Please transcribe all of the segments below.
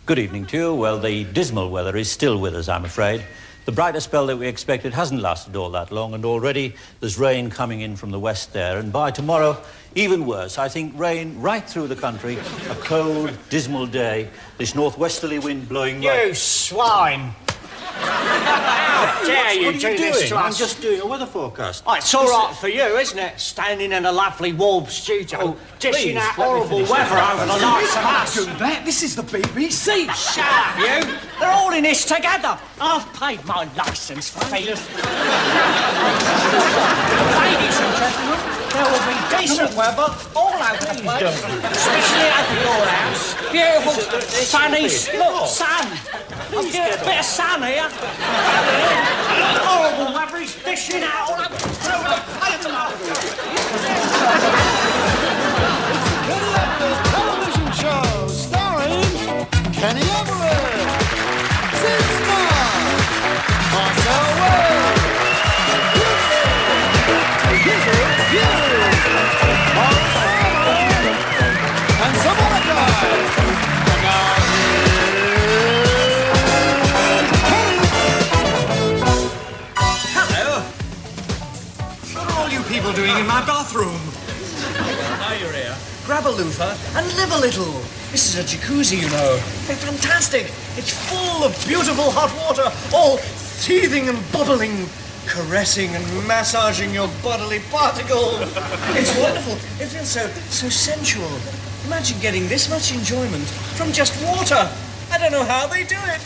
Good evening to you. Well, the dismal weather is still with us, I'm afraid. The brighter spell that we expected hasn't lasted all that long, and already there's rain coming in from the west there, and by tomorrow, even worse. I think rain right through the country, a cold, dismal day, this northwesterly wind blowing You swine! How dare you do this to us? I'm just doing a weather forecast. Oh, it's all right for you, isn't it? Standing in a lovely warm studio, dishing out horrible weather over the likes of us. Do that. This is the BBC. Shut up, you! They're all in this together. I've paid my licence fee. Ladies and gentlemen, there will be decent weather all over the place, especially over your house. Beautiful, sunny, look, sun. A bit of sun here. Horrible weather, he's dishing out all over the place. Kenny Everett television show starring Kenny Everett, Sinsma, Marcel Wade, and some other guys. And now people doing in my bathroom? Now you're here. Grab a loofah and live a little. This is a jacuzzi, you know. They're fantastic. It's full of beautiful hot water, all seething and bubbling, caressing and massaging your bodily particles. It's wonderful. It feels so sensual. Imagine getting this much enjoyment from just water. I don't know how they do it.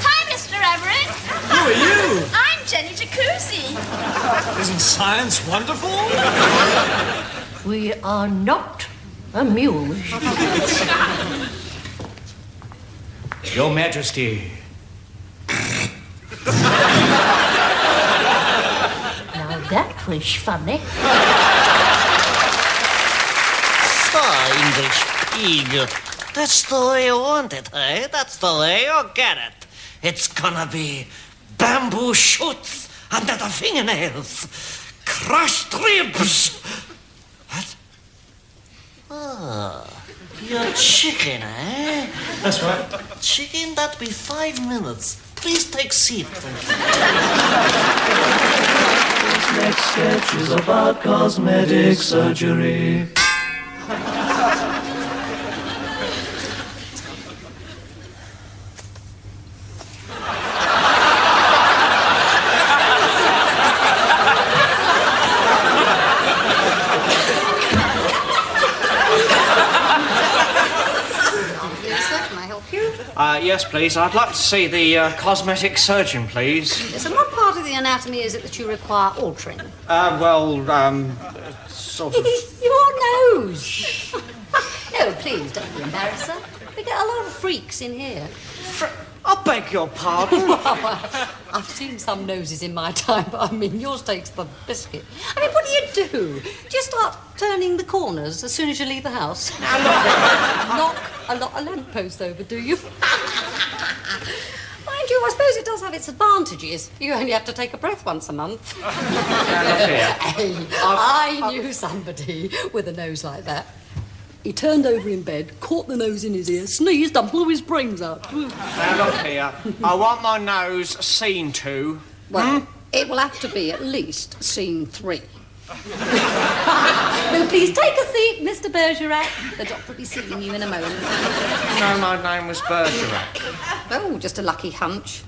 Hi, Mr. Everett. Who are you? I'm Jenny Jacuzzi. Isn't science wonderful? We are not amused. Your Majesty. Now that was funny. English pig. That's the way you want it, eh? That's the way you get it. It's gonna be bamboo shoots under the fingernails, crushed ribs. What? Ah, you're chicken, eh? That's right. Chicken, that'll be 5 minutes. Please take seat. This next sketch is about cosmetic surgery. Yes, please. I'd like to see the cosmetic surgeon, please. So what part of the anatomy is it that you require altering? Sort of... Your nose. No, please, don't be embarrassed, sir. We get a lot of freaks in here. I beg your pardon? I've seen some noses in my time, but I mean, yours takes the biscuit. I mean, what do? Do you start turning the corners as soon as you leave the house? Knock a lot of lampposts over, do you? Mind you, I suppose it does have its advantages. You only have to take a breath once a month. Hey, I knew somebody with a nose like that. He turned over in bed, caught the nose in his ear, sneezed and blew his brains out. Now, look here. I want my nose seen to. Well, it will have to be at least scene 3. No, please take a seat, Mr. Bergerac. The doctor will be seeing you in a moment. No, my name was Bergerac. Oh, just a lucky hunch.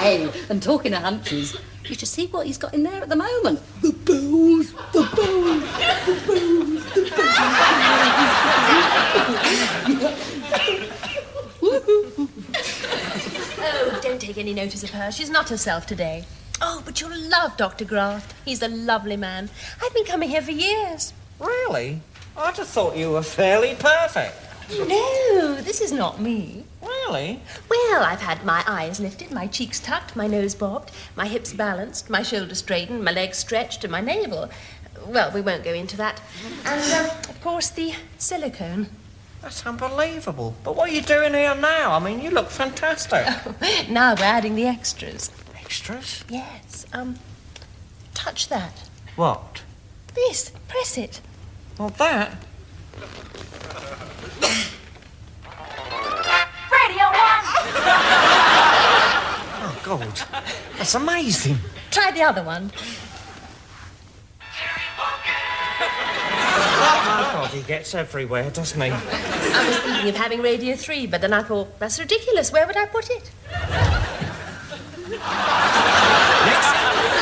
Hey, and talking of hunches, you should see what he's got in there at the moment. The bells, the bells, the bells, the bells. Oh, don't take any notice of her. She's not herself today. Oh, but you'll love Dr. Graft. He's a lovely man. I've been coming here for years. Really? I'd have thought you were fairly perfect. No, this is not me. Really? Well, I've had my eyes lifted, my cheeks tucked, my nose bobbed, my hips balanced, my shoulders straightened, my legs stretched, and my navel. Well, we won't go into that. And, of course, the silicone. That's unbelievable. But what are you doing here now? I mean, you look fantastic. Oh, now we're adding the extras. Extras? Yes. Touch that. What? This. Press it. Well, that... God, that's amazing. Try the other one. My God, he gets everywhere, doesn't he? I was thinking of having Radio 3, but then I thought, that's ridiculous. Where would I put it?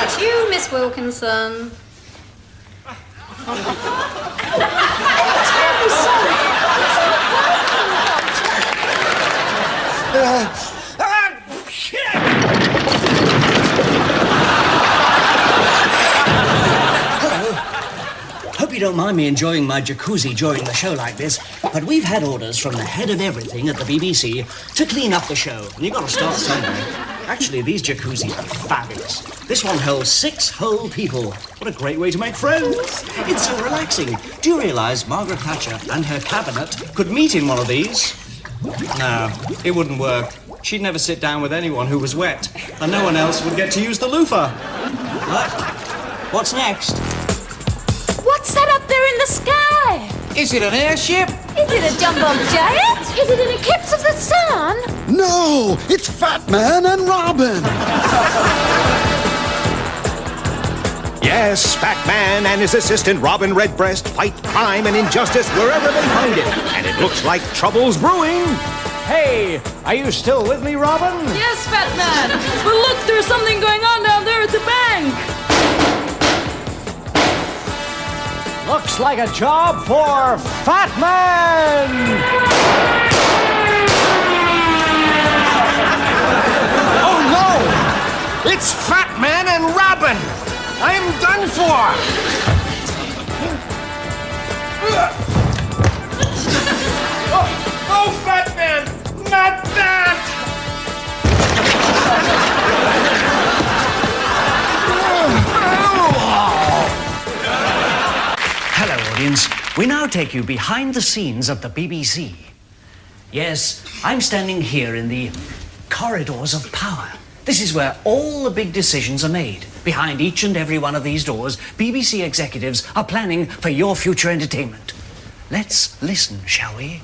It's you, Miss Wilkinson. Terribly sorry. Hope you don't mind me enjoying my jacuzzi during the show like this, but we've had orders from the head of everything at the BBC to clean up the show, and you've got to start somewhere. Actually, these jacuzzis are fabulous. This one holds 6 whole people. What a great way to make friends. It's so relaxing. Do you realise Margaret Thatcher and her cabinet could meet in one of these? No, it wouldn't work. She'd never sit down with anyone who was wet, and no one else would get to use the loofah. What? What's next? What's that up there in the sky? Is it an airship? Is it a jumbo jet? Is it an eclipse of the sun? No, it's Fat Man and Robin. Yes, Fat Man and his assistant Robin Redbreast fight crime and injustice wherever they find it. And it looks like trouble's brewing. Hey, are you still with me, Robin? Yes, Fat Man. But look, there's something going on down there at the bank. Looks like a job for Fat Man! Oh no! It's Fat Man and Robin! I'm done for! Oh, Fat Man! Not that! Hello, audience. We now take you behind the scenes of the BBC. Yes, I'm standing here in the corridors of power. This is where all the big decisions are made. Behind each and every one of these doors, BBC executives are planning for your future entertainment. Let's listen, shall we?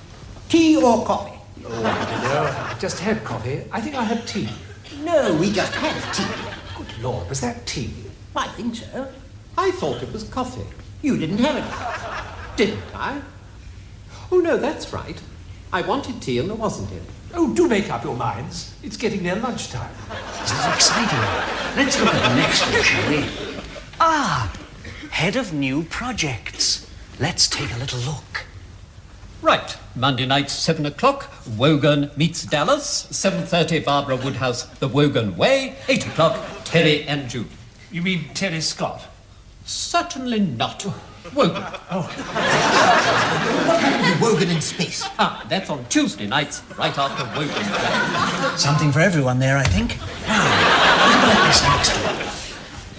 Tea or coffee? Oh, I just had coffee. I think I had tea. No, we just had tea. Good Lord, was that tea? I think so. I thought it was coffee. You didn't have it. Didn't I? Oh, no, that's right. I wanted tea and there wasn't any. Oh, do make up your minds. It's getting near lunchtime. This is exciting. Let's look at the next one, shall we? Ah, head of new projects. Let's take a little look. Right, Monday night, 7 o'clock, Wogan meets Dallas. 7:30, Barbara Woodhouse, The Wogan Way. 8 o'clock, Terry and Jude. You mean Terry Scott? Certainly not. Wogan. What happened to Wogan in space? Ah, that's on Tuesday nights, right after Wogan. Something for everyone there, I think. Now, what about this next one?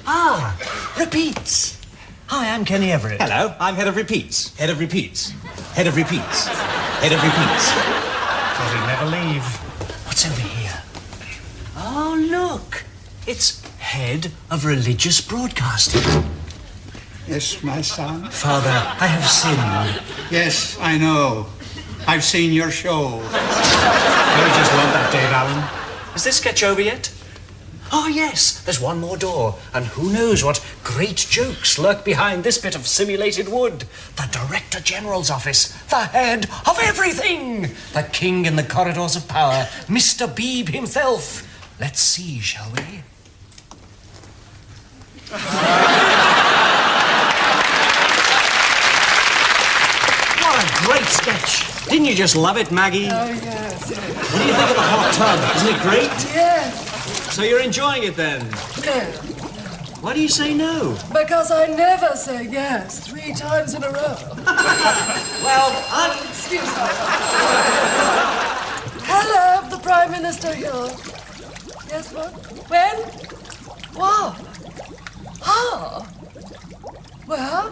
Ah, repeats. Hi, I'm Kenny Everett. Hello, I'm head of repeats. Head of repeats. Head of repeats. Head of repeats. So we never leave. What's over here? Oh, look. It's head of religious broadcasting. Yes, my son. Father, I have sinned. Yes, I know. I've seen your show. I just love that, Dave Allen. Is this sketch over yet? Oh, yes, there's one more door, and who knows what great jokes lurk behind this bit of simulated wood. The Director General's office, the head of everything, the king in the corridors of power, Mr. Beebe himself. Let's see, shall we? What a great sketch. Didn't you just love it, Maggie? Oh, yes. What do you think of the hot tub? Isn't it great? Yes. So you're enjoying it then? No. Why do you say no? Because I never say yes 3 times in a row. Well, Excuse me. Hello, the Prime Minister here. Yes, what? When? What? Ah. Well,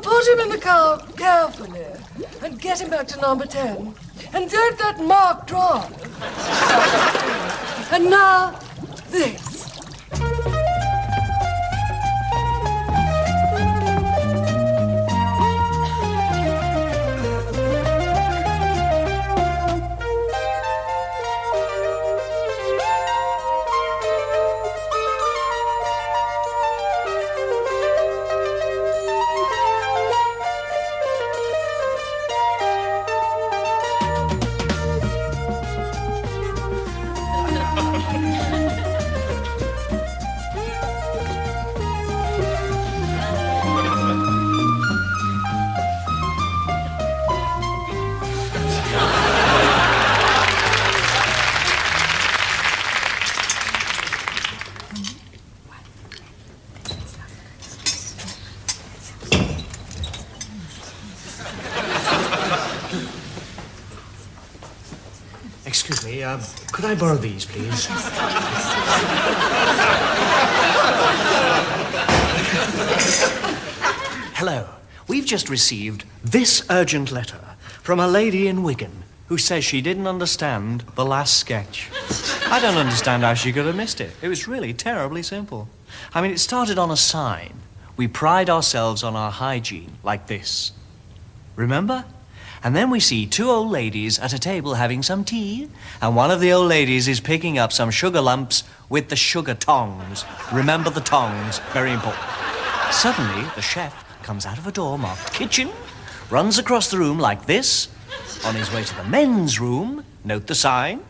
put him in the car carefully and get him back to number 10. And don't let Mark drive. And now, this. excuse me. Could I borrow these, please? Hello. We've just received this urgent letter from a lady in Wigan who says she didn't understand the last sketch. I don't understand how she could have missed it. It was really terribly simple. I mean, it started on a sign. We pride ourselves on our hygiene, like this. Remember? And then we see two old ladies at a table having some tea, and one of the old ladies is picking up some sugar lumps with the sugar tongs. Remember the tongs, very important. Suddenly, the chef comes out of a door marked kitchen, runs across the room like this, on his way to the men's room, note the sign,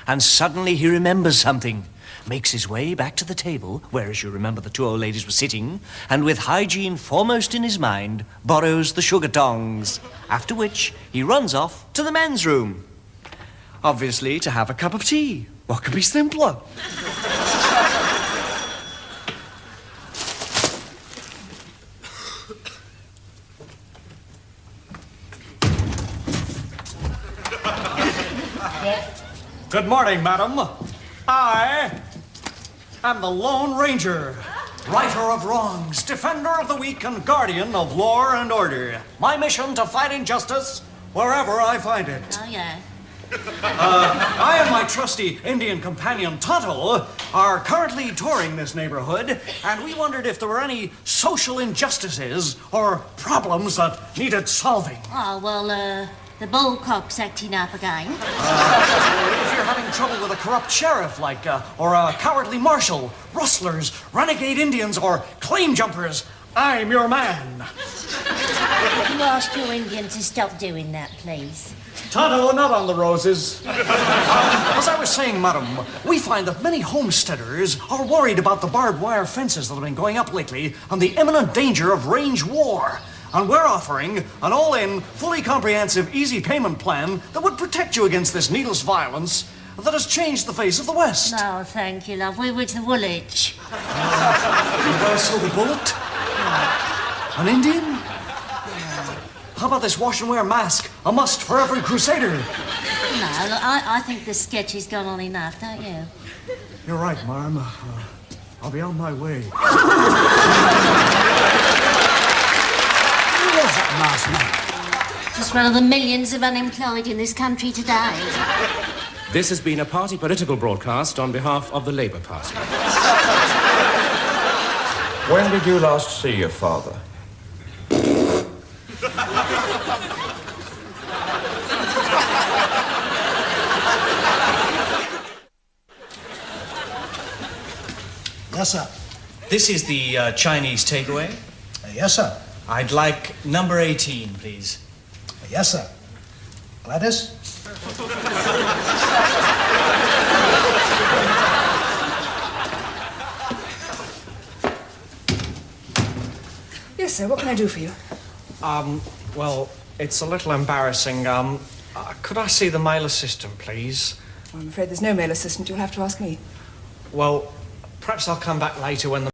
and suddenly he remembers something. Makes his way back to the table, where, as you remember, the two old ladies were sitting, and with hygiene foremost in his mind, borrows the sugar tongs. After which, he runs off to the men's room. Obviously, to have a cup of tea. What could be simpler? Good morning, madam. I am the Lone Ranger, righter of wrongs, defender of the weak, and guardian of law and order. My mission to fight injustice wherever I find it. Oh, yeah. I and my trusty Indian companion, Tonto, are currently touring this neighborhood, and we wondered if there were any social injustices or problems that needed solving. Oh, well, the bullcock's acting up again. If you're having trouble with a corrupt sheriff, or a cowardly marshal, rustlers, renegade Indians, or claim jumpers, I'm your man. Could you ask your Indian to stop doing that, please? Tonto, not on the roses. As I was saying, madam, we find that many homesteaders are worried about the barbed wire fences that have been going up lately and the imminent danger of range war. And we're offering an all-in, fully comprehensive, easy payment plan that would protect you against this needless violence that has changed the face of the West. No, thank you, love. We're with the Woolwich. You got a silver bullet? An Indian? How about this wash and wear mask? A must for every crusader. No, look, I think the sketch has gone on enough, don't you? You're right, Marm. I'll be on my way. Who was that masked man? Just one of the millions of unemployed in this country today. This has been a party political broadcast on behalf of the Labour Party. When did you last see your father? Yes, sir. This is the Chinese takeaway. Yes, sir. I'd like number 18, please. Yes, sir. Gladys? Yes, sir. What can I do for you? Well, it's a little embarrassing. Could I see the mail assistant, please? I'm afraid there's no male assistant. You'll have to ask me. Well, perhaps I'll come back later when the